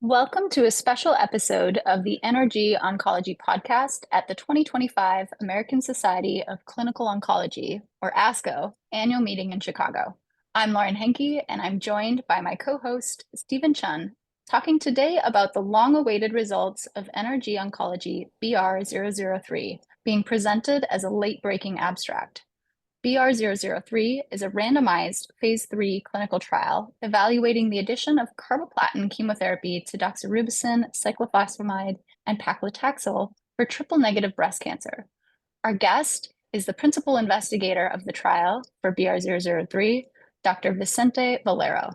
Welcome to a special episode of the NRG Oncology podcast at the 2025 American Society of Clinical Oncology, or ASCO, Annual Meeting in Chicago. I'm Lauren Henke, and I'm joined by my co-host, Stephen Chun, talking today about the long-awaited results of NRG Oncology BR003 being presented as a late-breaking abstract. BR003 is a randomized phase 3 clinical trial evaluating the addition of carboplatin chemotherapy to doxorubicin, cyclophosphamide, and paclitaxel for triple-negative breast cancer. Our guest is the principal investigator of the trial for BR003, Dr. Vicente Valero.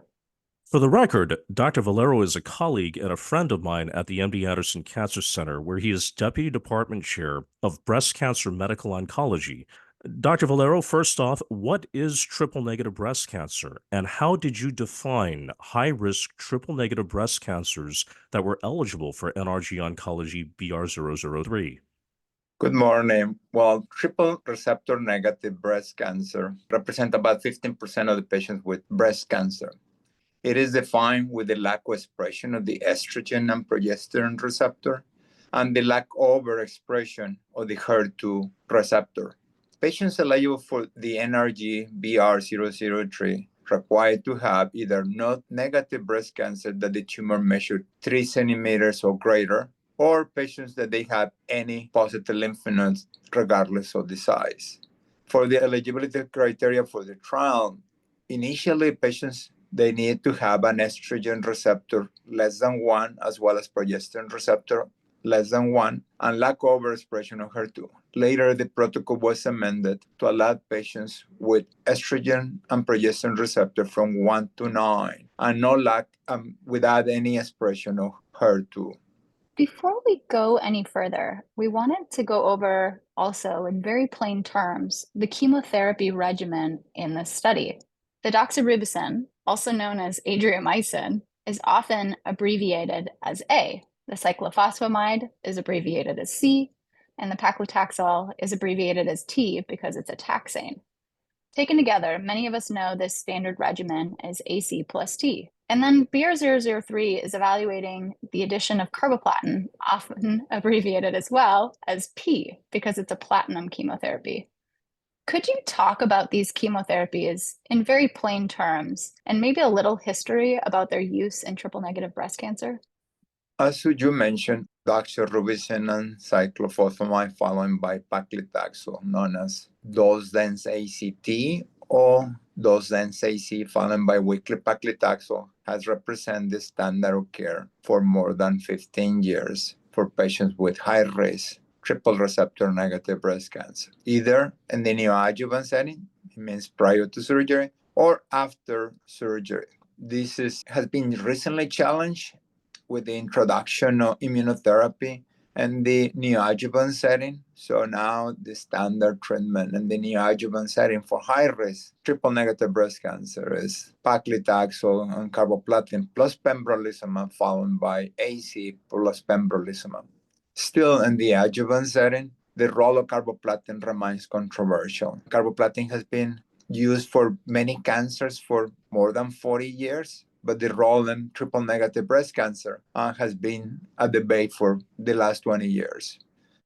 For the record, Dr. Valero is a colleague and a friend of mine at the MD Anderson Cancer Center, where he is Deputy Department Chair of Breast Cancer Medical Oncology. Dr. Valero, first off, what is triple-negative breast cancer, and how did you define high-risk triple-negative breast cancers that were eligible for NRG Oncology BR003? Good morning. Well, triple receptor negative breast cancer represents about 15% of the patients with breast cancer. It is defined with the lack of expression of the estrogen and progesterone receptor and the lack of overexpression of the HER2 receptor. Patients eligible for the NRG-BR003 required to have either not negative breast cancer that the tumor measured 3 centimeters or greater, or patients that they have any positive lymph nodes regardless of the size. For the eligibility criteria for the trial, initially patients they need to have an estrogen receptor less than 1, as well as progesterone receptor less than 1, and lack of overexpression of HER2. Later, the protocol was amended to allow patients with estrogen and progesterone receptor from 1 to 9, and no lack without any expression of HER2. Before we go any further, we wanted to go over also in very plain terms the chemotherapy regimen in this study. The doxorubicin, also known as adriamycin, is often abbreviated as A. The cyclophosphamide is abbreviated as C, and the paclitaxel is abbreviated as T because it's a taxane. Taken together, many of us know this standard regimen as AC plus T. And then BR003 is evaluating the addition of carboplatin, often abbreviated as well as P because it's a platinum chemotherapy. Could you talk about these chemotherapies in very plain terms and maybe a little history about their use in triple-negative breast cancer? As you mentioned, doxorubicin and cyclophosphamide followed by paclitaxel, known as dose-dense ACT or dose-dense AC followed by weekly paclitaxel, has represented the standard of care for more than 15 years for patients with high-risk triple receptor negative breast cancer, either in the neoadjuvant setting, it means prior to surgery, or after surgery. This has been recently challenged with the introduction of immunotherapy and the neoadjuvant setting. So now the standard treatment in the neoadjuvant setting for high-risk triple-negative breast cancer is paclitaxel and carboplatin plus pembrolizumab followed by AC plus pembrolizumab. Still in the adjuvant setting, the role of carboplatin remains controversial. Carboplatin has been used for many cancers for more than 40 years. But the role in triple-negative breast cancer has been a debate for the last 20 years.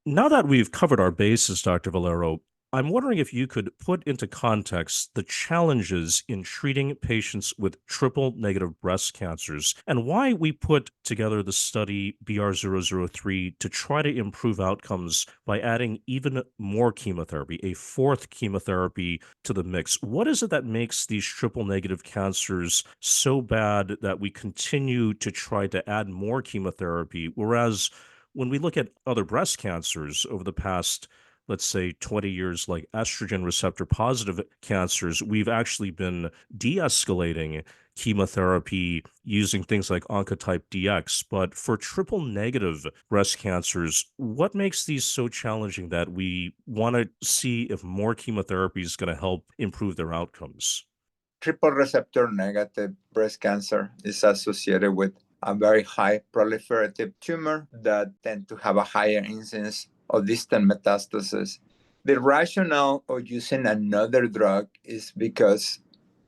Now that we've covered our bases, Dr. Valero, I'm wondering if you could put into context the challenges in treating patients with triple-negative breast cancers and why we put together the study BR003 to try to improve outcomes by adding even more chemotherapy, a fourth chemotherapy to the mix. What is it that makes these triple-negative cancers so bad that we continue to try to add more chemotherapy, whereas when we look at other breast cancers over the past, let's say, 20 years, like estrogen receptor positive cancers, we've actually been de-escalating chemotherapy using things like Oncotype DX. But for triple negative breast cancers, what makes these so challenging that we want to see if more chemotherapy is going to help improve their outcomes? Triple receptor negative breast cancer is associated with a very high proliferative tumor that tend to have a higher incidence of distant metastasis. The rationale of using another drug is because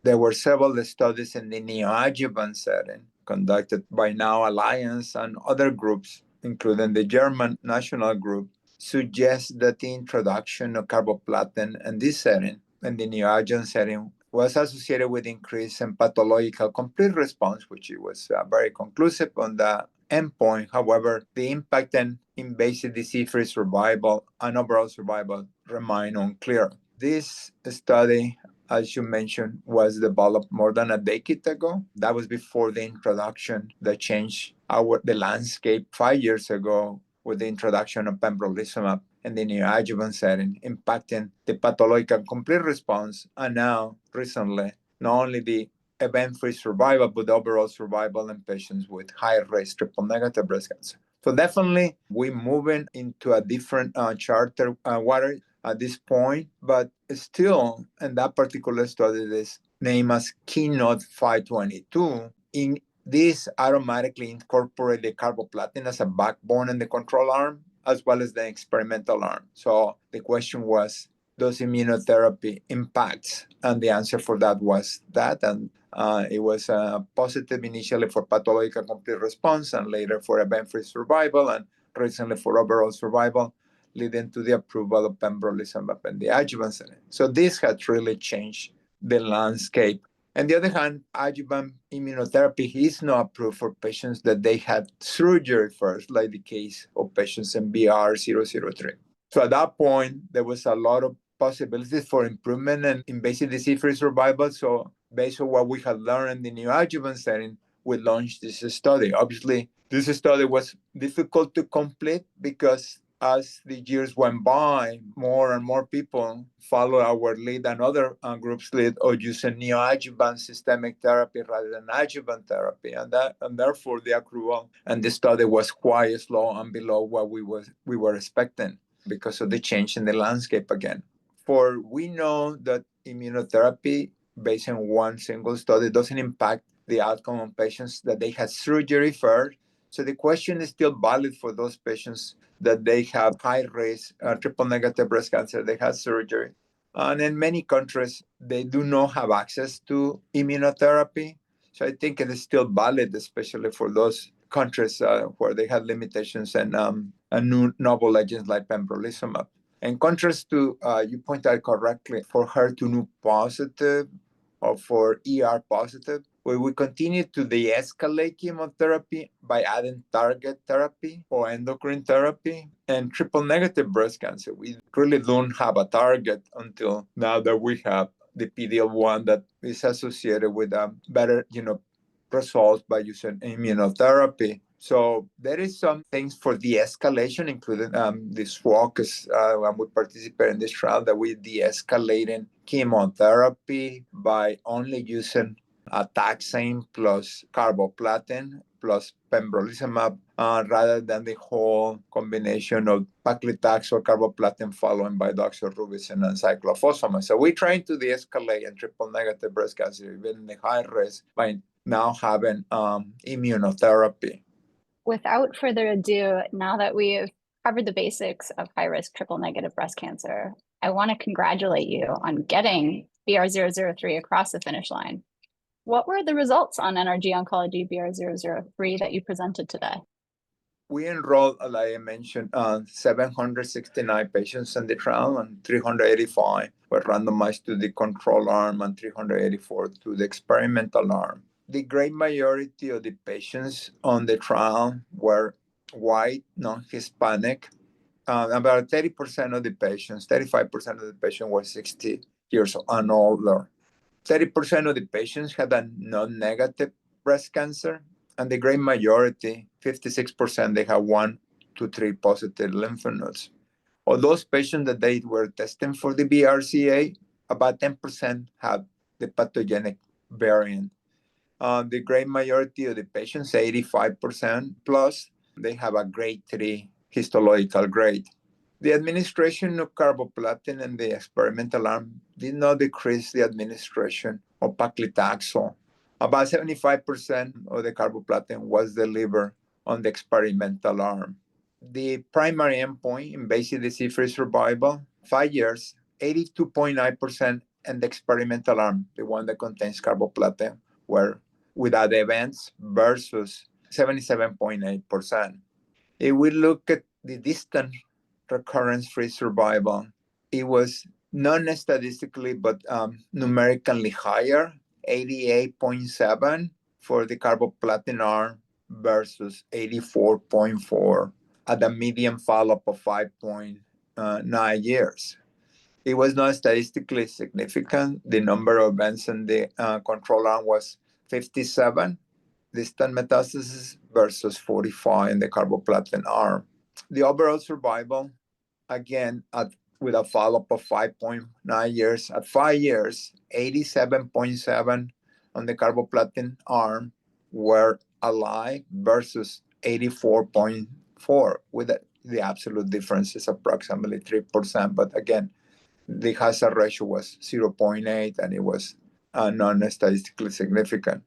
there were several studies in the neoadjuvant setting conducted by Now Alliance and other groups, including the German national group, suggests that the introduction of carboplatin in this setting, in the neoadjuvant setting, was associated with increase in pathological complete response, which it was very conclusive on the endpoint. However, the impact in invasive disease-free survival and overall survival remain unclear. This study, as you mentioned, was developed more than a decade ago. That was before the introduction that changed the landscape 5 years ago with the introduction of pembrolizumab in the neoadjuvant setting, impacting the pathological complete response, and now, recently, not only the event-free survival, but overall survival in patients with high-risk triple-negative breast cancer. So definitely, we're moving into a different charter water at this point, but still, in that particular study, this named as Keynote 522, in this automatically incorporate the carboplatin as a backbone in the control arm, as well as the experimental arm. So the question was, does immunotherapy impact? And the answer for that was that, and it was positive initially for pathological complete response, and later for event-free survival, and recently for overall survival, leading to the approval of pembrolizumab in the adjuvant setting. So this has really changed the landscape. On the other hand, adjuvant immunotherapy is not approved for patients that they had surgery first, like the case of patients in BR003. So at that point, there was a lot of possibilities for improvement in invasive disease-free survival. So based on what we had learned in the neoadjuvant setting, we launched this study. Obviously, this study was difficult to complete because as the years went by, more and more people follow our lead and other groups' lead of using neoadjuvant systemic therapy rather than adjuvant therapy. And therefore, the accrual and the study was quite slow and below what we were expecting because of the change in the landscape again. For we know that immunotherapy based on one single study doesn't impact the outcome of patients that they had surgery first. So the question is still valid for those patients that they have high risk triple negative breast cancer, they had surgery. And in many countries, they do not have access to immunotherapy. So I think it is still valid, especially for those countries where they have limitations and new novel agents like pembrolizumab. In contrast to, you point out correctly, for HER2 positive or for ER positive, where we continue to de-escalate chemotherapy by adding target therapy or endocrine therapy. And triple-negative breast cancer, we really don't have a target until now that we have the PD-L1 that is associated with better, results by using immunotherapy. So there is some things for de-escalation, including this focus when we participate in this trial that we de-escalating chemotherapy by only using taxane plus carboplatin plus pembrolizumab rather than the whole combination of paclitaxel, carboplatin followed by doxorubicin and cyclophosphamide. So we're trying to de-escalate in triple-negative breast cancer, even in the high risk, by now having immunotherapy. Without further ado, now that we've covered the basics of high-risk triple-negative breast cancer, I want to congratulate you on getting BR003 across the finish line. What were the results on NRG Oncology BR003 that you presented today? We enrolled, like I mentioned, 769 patients in the trial, and 385 were randomized to the control arm and 384 to the experimental arm. The great majority of the patients on the trial were white, non-Hispanic. About 30% of the patients, 35% of the patients were 60 years and older. 30% of the patients had a non-negative breast cancer, and the great majority, 56%, they have 1 to 3 positive lymph nodes. Of those patients that they were testing for the BRCA, about 10% have the pathogenic variant. The great majority of the patients, 85% plus, they have a grade 3 histological grade. The administration of carboplatin in the experimental arm did not decrease the administration of paclitaxel. About 75% of the carboplatin was delivered on the experimental arm. The primary endpoint, invasive disease-free survival, 5 years, 82.9% in the experimental arm, the one that contains carboplatin, were without events versus 77.8%. If we look at the distant recurrence-free survival, it was non-statistically but numerically higher, 88.7 for the carboplatin arm versus 84.4 at a median follow-up of 5.9 years. It was not statistically significant. The number of events in the control arm was 57 distant metastasis versus 45 in the carboplatin arm. The overall survival, again, with a follow-up of 5.9 years. At 5 years, 87.7 on the carboplatin arm were alive versus 84.4, with the absolute difference is approximately 3%. But again, the hazard ratio was 0.8 and it was non-statistically significant.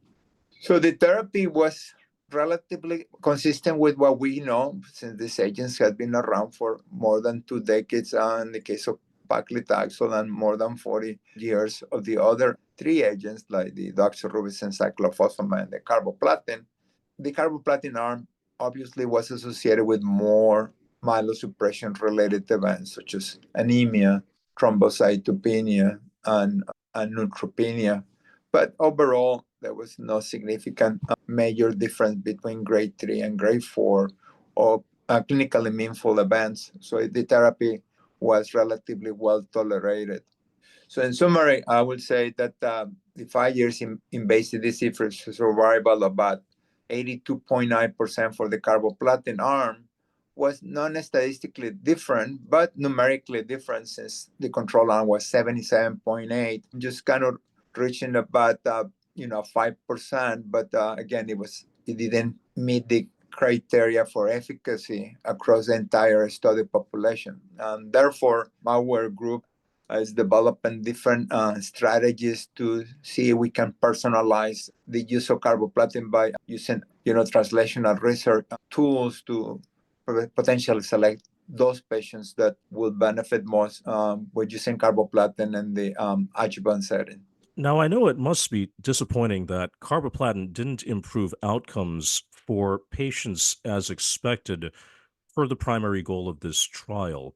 So the therapy was relatively consistent with what we know, since these agents have been around for more than 2 decades in the case of paclitaxel and more than 40 years of the other 3 agents like the doxorubicin, cyclophosphamide, and the carboplatin. The carboplatin arm obviously was associated with more myelosuppression-related events such as anemia, thrombocytopenia, and neutropenia. But overall, there was no significant major difference between grade 3 and grade 4 or clinically meaningful events. So the therapy was relatively well tolerated. So in summary, I would say that the 5 years invasive disease survival, about 82.9% for the carboplatin arm, was non-statistically different, but numerically different since the control arm was 77.8, just kind of reaching about 5%. But again, it didn't meet the criteria for efficacy across the entire study population. And therefore, our group is developing different strategies to see if we can personalize the use of carboplatin by using translational research tools to potentially select those patients that will benefit most with using carboplatin in the adjuvant setting. Now, I know it must be disappointing that carboplatin didn't improve outcomes for patients as expected for the primary goal of this trial.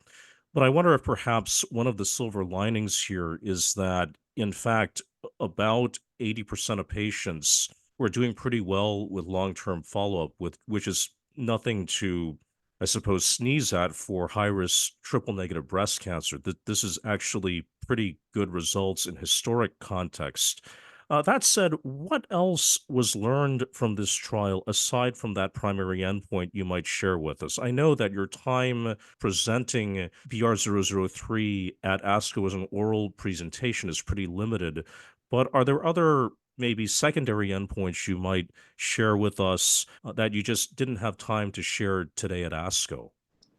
But I wonder if perhaps one of the silver linings here is that, in fact, about 80% of patients were doing pretty well with long-term follow-up, which is nothing to, I suppose, sneeze at for high-risk triple-negative breast cancer. This is actually pretty good results in historic context. That said, what else was learned from this trial aside from that primary endpoint you might share with us? I know that your time presenting BR003 at ASCO as an oral presentation is pretty limited, but are there other maybe secondary endpoints you might share with us that you just didn't have time to share today at ASCO?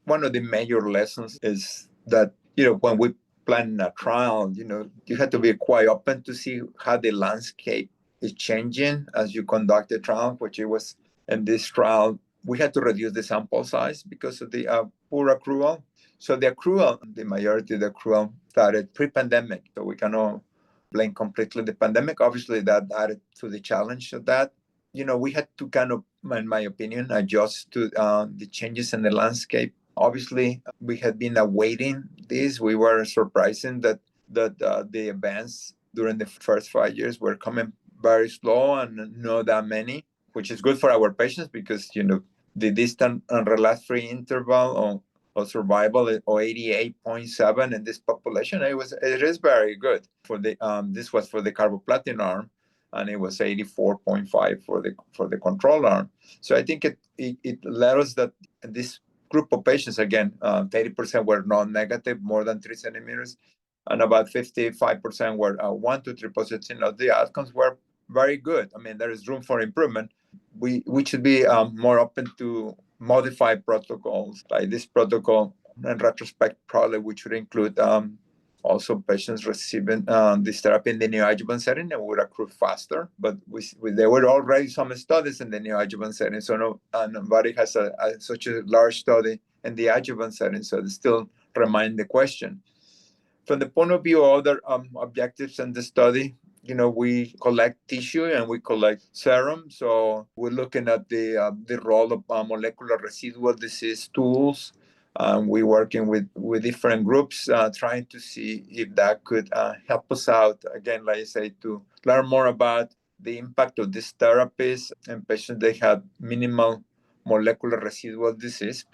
One of the major lessons is that, when we plan a trial, you have to be quite open to see how the landscape is changing as you conduct the trial, which it was in this trial. We had to reduce the sample size because of the poor accrual. So the majority of the accrual started pre-pandemic. So we cannot blame completely the pandemic. Obviously, that added to the challenge of that. We had to kind of, in my opinion, adjust to the changes in the landscape. Obviously, we had been awaiting this. We were surprising that the events during the first 5 years were coming very slow and not that many, which is good for our patients because, the distant and relapse-free interval of survival or 88.7 in this population, it is very good. This was for the carboplatin arm, and it was 84.5 for the control arm. So I think it led us that this group of patients, again, 30% were non-negative, more than 3 centimeters, and about 55% were 1 to 3 positive. The outcomes were very good. I mean, there is room for improvement. We should be more open to modify protocols like this protocol. In retrospect, probably we should include also patients receiving this therapy in the neoadjuvant setting and would accrue faster. But there were already some studies in the neoadjuvant setting, so nobody has such a large study in the adjuvant setting, so it still remains the question. From the point of view of other objectives in the study, we collect tissue and we collect serum. So we're looking at the role of molecular residual disease tools. We're working with different groups, trying to see if that could help us out, again, like I say, to learn more about the impact of these therapies in patients that have minimal molecular residual disease.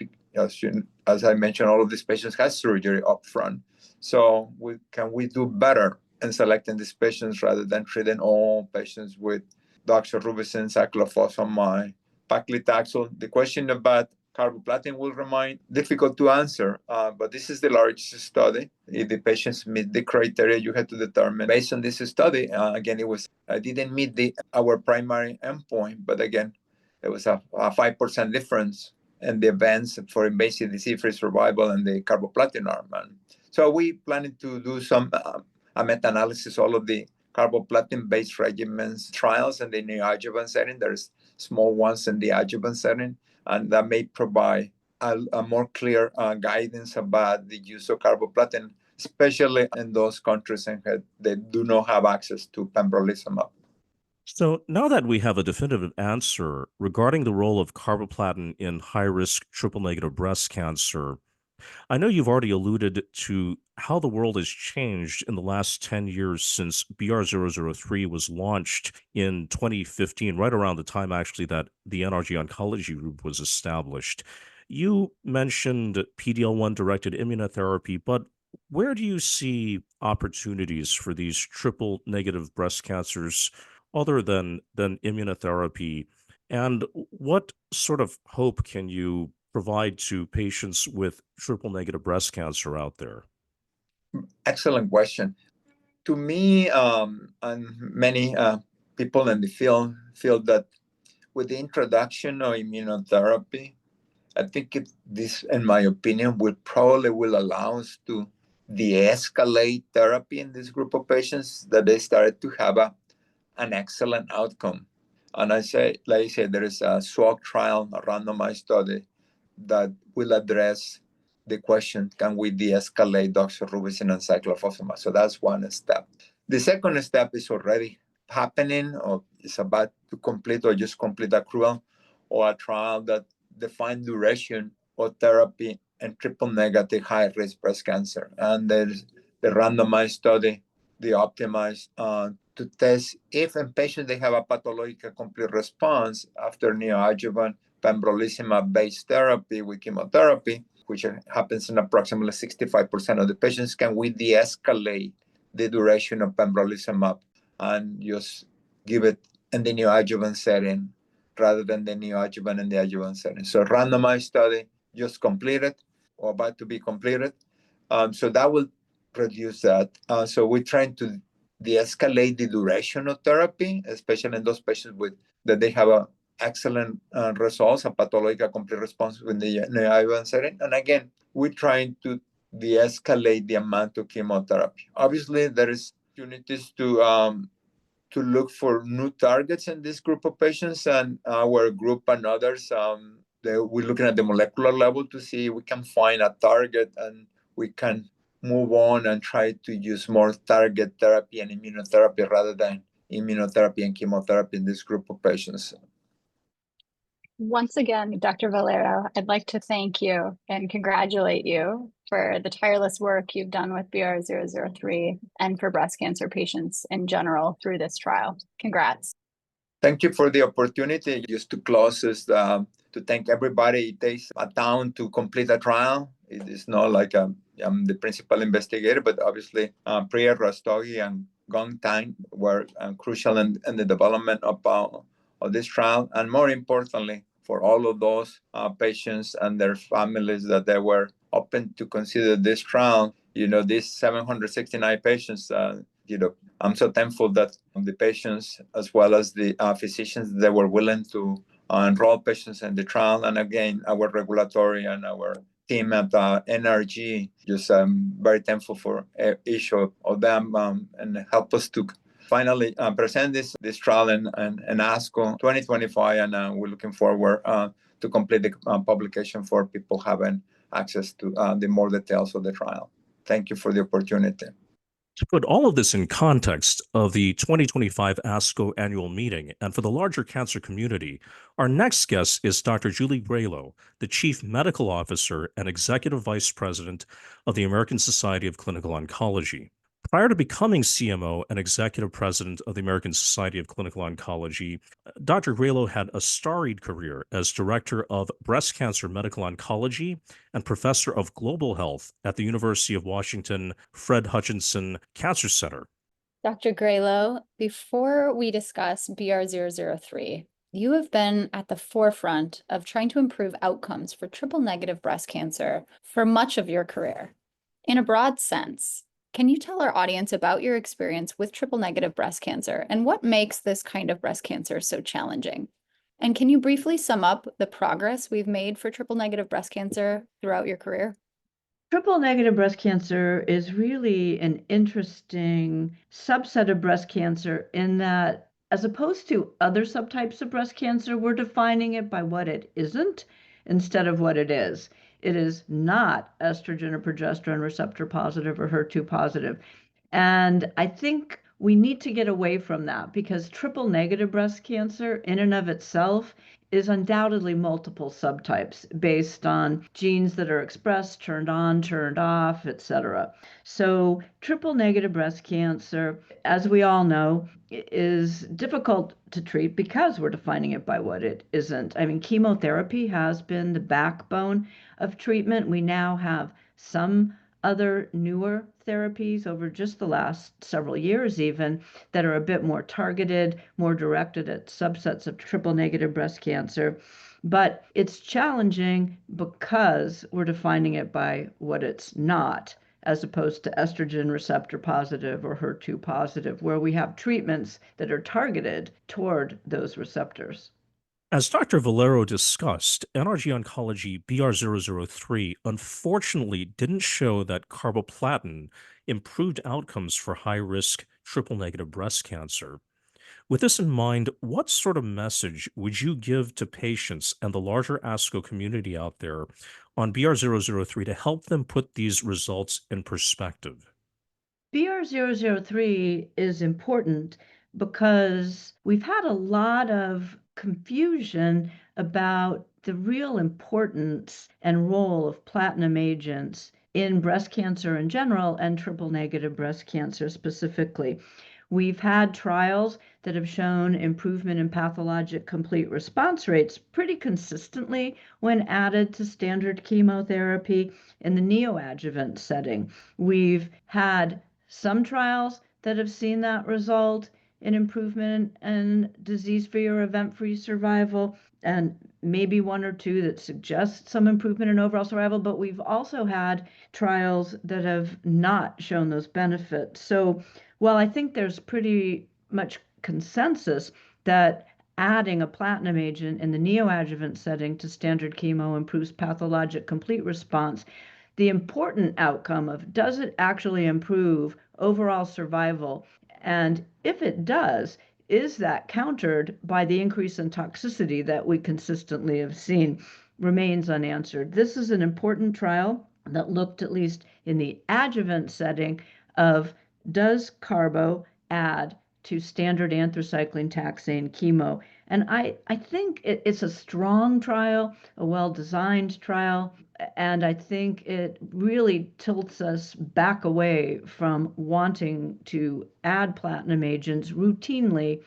As I mentioned, all of these patients have surgery up front. So can we do better in selecting these patients rather than treating all patients with doxorubicin, cyclophosphamide, paclitaxel? The question about carboplatin will remain difficult to answer, but this is the largest study. If the patients meet the criteria, you have to determine based on this study. Again, I didn't meet our primary endpoint, but again, it was a 5% difference in the events for invasive disease-free survival and the carboplatin arm. And so we planning to do some a meta-analysis, all of the carboplatin-based regimens trials in the neoadjuvant setting. There's small ones in the adjuvant setting, and that may provide a more clear guidance about the use of carboplatin, especially in those countries that do not have access to pembrolizumab. So now that we have a definitive answer regarding the role of carboplatin in high-risk triple-negative breast cancer, I know you've already alluded to how the world has changed in the last 10 years since BR003 was launched in 2015, right around the time actually that the NRG Oncology Group was established. You mentioned PD-L1 directed immunotherapy, but where do you see opportunities for these triple negative breast cancers other than immunotherapy? And what sort of hope can you provide to patients with triple negative breast cancer out there? Excellent question. To me, and many people in the field feel that with the introduction of immunotherapy, I think this, in my opinion, will allow us to de-escalate therapy in this group of patients that they started to have an excellent outcome. And like I said, there is a SWOG trial, a randomized study that will address the question, can we de-escalate doxorubicin and cyclophosphamide? So that's one step. The second step is already happening, or is about to complete, or just complete accrual, or a trial that defines duration of therapy in triple negative high risk breast cancer. And there's the randomized study, the optimized, to test if in patients they have a pathological complete response after neoadjuvant pembrolizumab-based therapy with chemotherapy, which happens in approximately 65% of the patients, can we de-escalate the duration of pembrolizumab and just give it in the neoadjuvant setting rather than the neoadjuvant and the adjuvant setting. So randomized study just completed or about to be completed. So that will reduce that. So we're trying to de-escalate the duration of therapy, especially in those patients that they have excellent results, a pathological complete response in the neoadjuvant setting. And again, we're trying to de-escalate the amount of chemotherapy. Obviously, there is opportunities to look for new targets in this group of patients, and our group and others, we're looking at the molecular level to see if we can find a target and we can move on and try to use more target therapy and immunotherapy rather than immunotherapy and chemotherapy in this group of patients. Once again, Dr. Valero, I'd like to thank you and congratulate you for the tireless work you've done with BR003 and for breast cancer patients in general through this trial. Congrats. Thank you for the opportunity. Just to close is to thank everybody. It takes a town to complete a trial. It is not like I'm the principal investigator, but obviously Priya, Rastogi, and Gong Tang were crucial in the development of this trial. And more importantly, for all of those patients and their families that they were open to consider this trial, these 769 patients, I'm so thankful that the patients, as well as the physicians, they were willing to enroll patients in the trial. And again, our regulatory and our team at NRG, just very thankful for each of them and help us to finally present this trial in ASCO 2025. And we're looking forward to complete the publication for people having access to the more details of the trial. Thank you for the opportunity. To put all of this in context of the 2025 ASCO Annual Meeting and for the larger cancer community, our next guest is Dr. Julie Gralow, the Chief Medical Officer and Executive Vice President of the American Society of Clinical Oncology. Prior to becoming CMO and Executive President of the American Society of Clinical Oncology, Dr. Gralow had a storied career as Director of Breast Cancer Medical Oncology and Professor of Global Health at the University of Washington Fred Hutchinson Cancer Center. Dr. Gralow, before we discuss BR003, you have been at the forefront of trying to improve outcomes for triple-negative breast cancer for much of your career. In a broad sense, can you tell our audience about your experience with triple-negative breast cancer and what makes this kind of breast cancer so challenging? And can you briefly sum up the progress we've made for triple-negative breast cancer throughout your career? Triple-negative breast cancer is really an interesting subset of breast cancer in that, as opposed to other subtypes of breast cancer, we're defining it by what it isn't instead of what it is. It is not estrogen or progesterone receptor positive or HER2 positive. And I think we need to get away from that because triple-negative breast cancer in and of itself is undoubtedly multiple subtypes based on genes that are expressed, turned on, turned off, etc. So triple-negative breast cancer, as we all know, is difficult to treat because we're defining it by what it isn't. I mean, chemotherapy has been the backbone of treatment. We now have some other newer therapies over just the last several years even that are a bit more targeted, more directed at subsets of triple-negative breast cancer. But it's challenging because we're defining it by what it's not, as opposed to estrogen receptor positive or HER2 positive, where we have treatments that are targeted toward those receptors. As Dr. Valero discussed, NRG Oncology BR003 unfortunately didn't show that carboplatin improved outcomes for high-risk triple-negative breast cancer. With this in mind, what sort of message would you give to patients and the larger ASCO community out there on BR003 to help them put these results in perspective? BR003 is important because we've had a lot of confusion about the real importance and role of platinum agents in breast cancer in general and triple-negative breast cancer specifically. We've had trials that have shown improvement in pathologic complete response rates pretty consistently when added to standard chemotherapy in the neoadjuvant setting. We've had some trials that have seen that result in improvement in disease-free or event-free survival, and maybe one or two that suggest some improvement in overall survival, but we've also had trials that have not shown those benefits. So while I think there's pretty much consensus that adding a platinum agent in the neoadjuvant setting to standard chemo improves pathologic complete response, the important outcome of does it actually improve overall survival? And if it does, is that countered by the increase in toxicity that we consistently have seen remains unanswered. This is an important trial that looked, at least in the adjuvant setting, of does carbo add to standard anthracycline taxane chemo? And I think it's a strong trial, a well-designed trial, and I think it really tilts us back away from wanting to add platinum agents routinely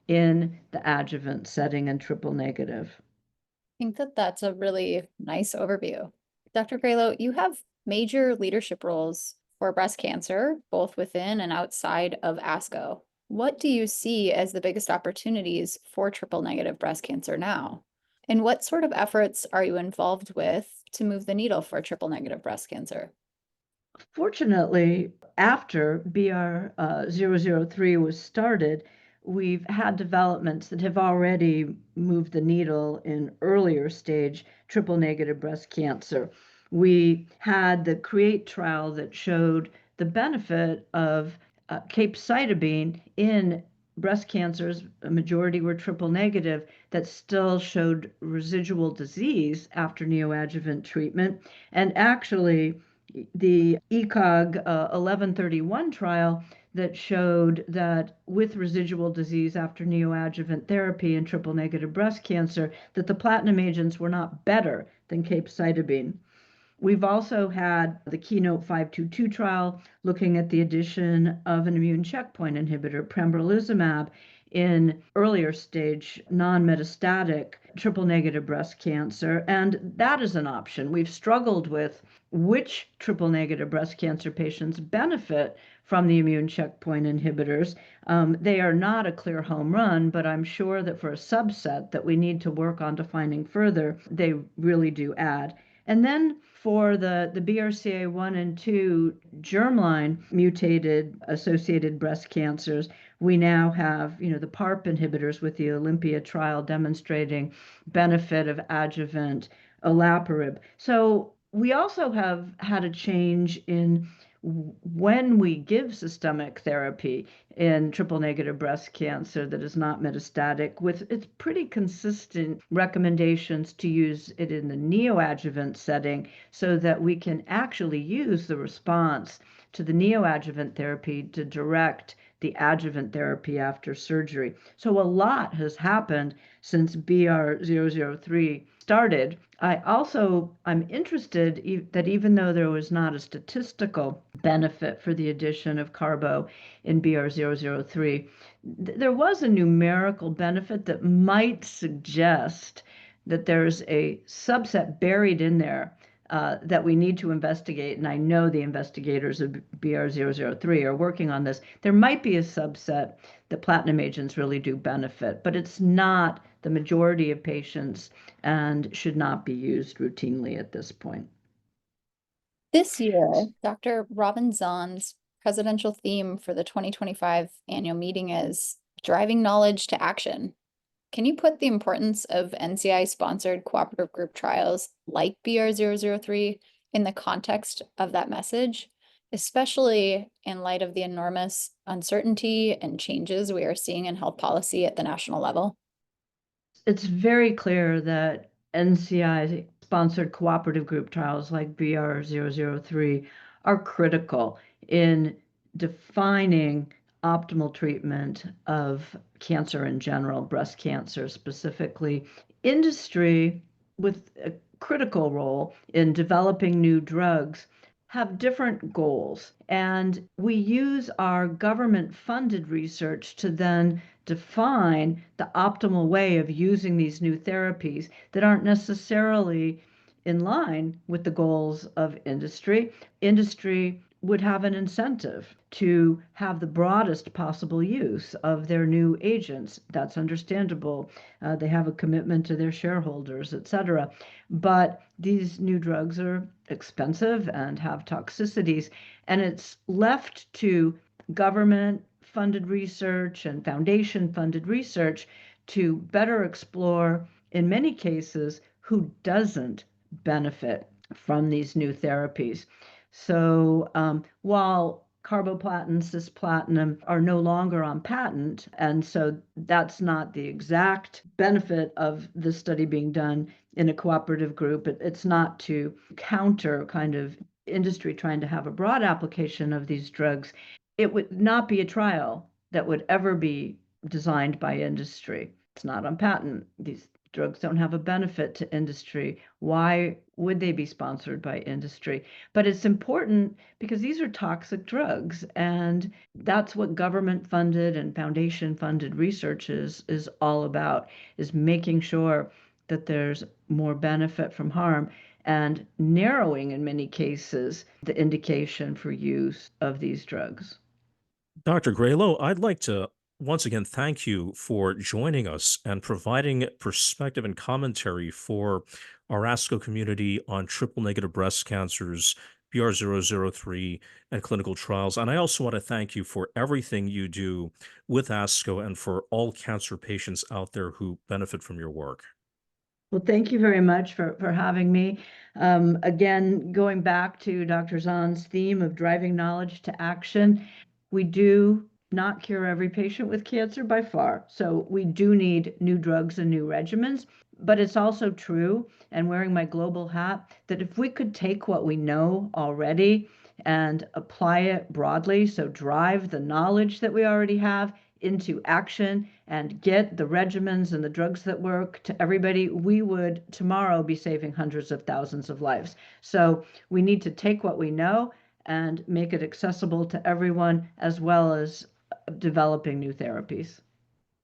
in the adjuvant setting and triple negative. I think that that's a really nice overview. Dr. Gralow, you have major leadership roles for breast cancer, both within and outside of ASCO. What do you see as the biggest opportunities for triple-negative breast cancer now? And what sort of efforts are you involved with to move the needle for triple-negative breast cancer? Fortunately, after BR003 was started, we've had developments that have already moved the needle in earlier stage triple-negative breast cancer. We had the CREATE trial that showed the benefit of capecitabine in breast cancers. A majority were triple negative that still showed residual disease after neoadjuvant treatment. And actually, the ECOG 1131 trial that showed that with residual disease after neoadjuvant therapy in triple negative breast cancer, that the platinum agents were not better than capecitabine. We've also had the Keynote 522 trial looking at the addition of an immune checkpoint inhibitor, pembrolizumab, in earlier stage non-metastatic triple negative breast cancer, and that is an option. We've struggled with which triple negative breast cancer patients benefit from the immune checkpoint inhibitors. They are not a clear home run, but I'm sure that for a subset that we need to work on defining further, they really do add. And then for the BRCA1 and 2 germline mutated associated breast cancers, we now have, the PARP inhibitors with the Olympia trial demonstrating benefit of adjuvant olaparib. So we also have had a change in when we give systemic therapy in triple negative breast cancer that is not metastatic, with its pretty consistent recommendations to use it in the neoadjuvant setting so that we can actually use the response to the neoadjuvant therapy to direct the adjuvant therapy after surgery. So a lot has happened since BR003 started. I'm interested that even though there was not a statistical benefit for the addition of carbo in BR003, there was a numerical benefit that might suggest that there's a subset buried in there that we need to investigate. And I know the investigators of BR003 are working on this. There might be a subset that platinum agents really do benefit, but it's not the majority of patients and should not be used routinely at this point. This year, Dr. Robin Zahn's presidential theme for the 2025 annual meeting is driving knowledge to action. Can you put the importance of NCI-sponsored cooperative group trials like BR003 in the context of that message, especially in light of the enormous uncertainty and changes we are seeing in health policy at the national level? It's very clear that NCI-sponsored cooperative group trials like BR003 are critical in defining optimal treatment of cancer in general, breast cancer specifically. Industry, with a critical role in developing new drugs, have different goals. And we use our government-funded research to then define the optimal way of using these new therapies that aren't necessarily in line with the goals of industry. Industry would have an incentive to have the broadest possible use of their new agents. That's understandable. They have a commitment to their shareholders, et cetera. But these new drugs are expensive and have toxicities, and it's left to government-funded research and foundation-funded research to better explore, in many cases, who doesn't benefit from these new therapies. So while carboplatin, cisplatin are no longer on patent, and so that's not the exact benefit of the study being done in a cooperative group. It's not to counter kind of industry trying to have a broad application of these drugs. It would not be a trial that would ever be designed by industry. It's not on patent. These drugs don't have a benefit to industry. Why would they be sponsored by industry? But it's important because these are toxic drugs, and that's what government-funded and foundation-funded research is all about, is making sure that there's more benefit from harm and narrowing, in many cases, the indication for use of these drugs. Dr. Gralow, I'd like to once again thank you for joining us and providing perspective and commentary for our ASCO community on triple negative breast cancers, BR003, and clinical trials. And I also want to thank you for everything you do with ASCO and for all cancer patients out there who benefit from your work. Well, thank you very much for having me. Again, going back to Dr. Zahn's theme of driving knowledge to action, we do not cure every patient with cancer by far. So we do need new drugs and new regimens. But it's also true, and wearing my global hat, that if we could take what we know already and apply it broadly, so drive the knowledge that we already have into action and get the regimens and the drugs that work to everybody, we would tomorrow be saving hundreds of thousands of lives. So we need to take what we know and make it accessible to everyone, as well as developing new therapies.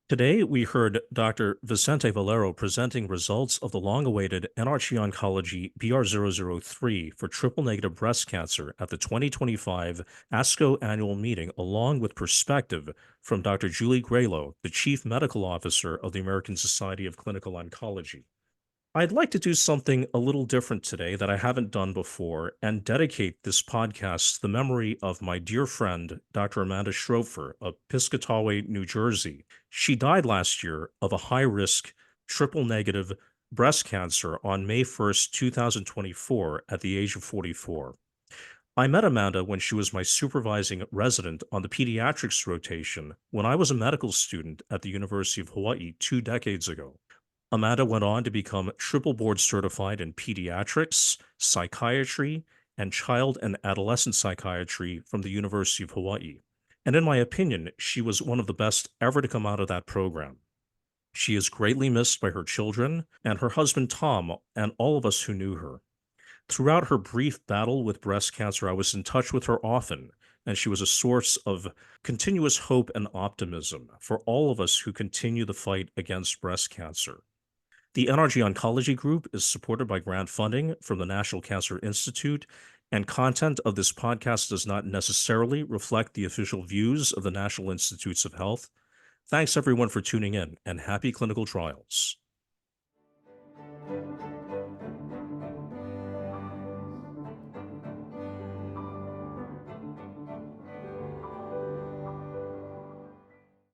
Today, we heard Dr. Vicente Valero presenting results of the long-awaited NRG BR003 for triple-negative breast cancer at the 2025 ASCO Annual Meeting, along with perspective from Dr. Julie Gralow, the Chief Medical Officer of the American Society of Clinical Oncology. I'd like to do something a little different today that I haven't done before and dedicate this podcast to the memory of my dear friend, Dr. Amanda Schroepfer of Piscataway, New Jersey. She died last year of a high-risk triple-negative breast cancer on May 1st, 2024, at the age of 44. I met Amanda when she was my supervising resident on the pediatrics rotation when I was a medical student at the University of Hawaii 2 decades ago. Amanda went on to become triple board certified in pediatrics, psychiatry, and child and adolescent psychiatry from the University of Hawaii. And in my opinion, she was one of the best ever to come out of that program. She is greatly missed by her children and her husband Tom and all of us who knew her. Throughout her brief battle with breast cancer, I was in touch with her often, and she was a source of continuous hope and optimism for all of us who continue the fight against breast cancer. The NRG Oncology Group is supported by grant funding from the National Cancer Institute, and content of this podcast does not necessarily reflect the official views of the National Institutes of Health. Thanks everyone for tuning in, and happy clinical trials.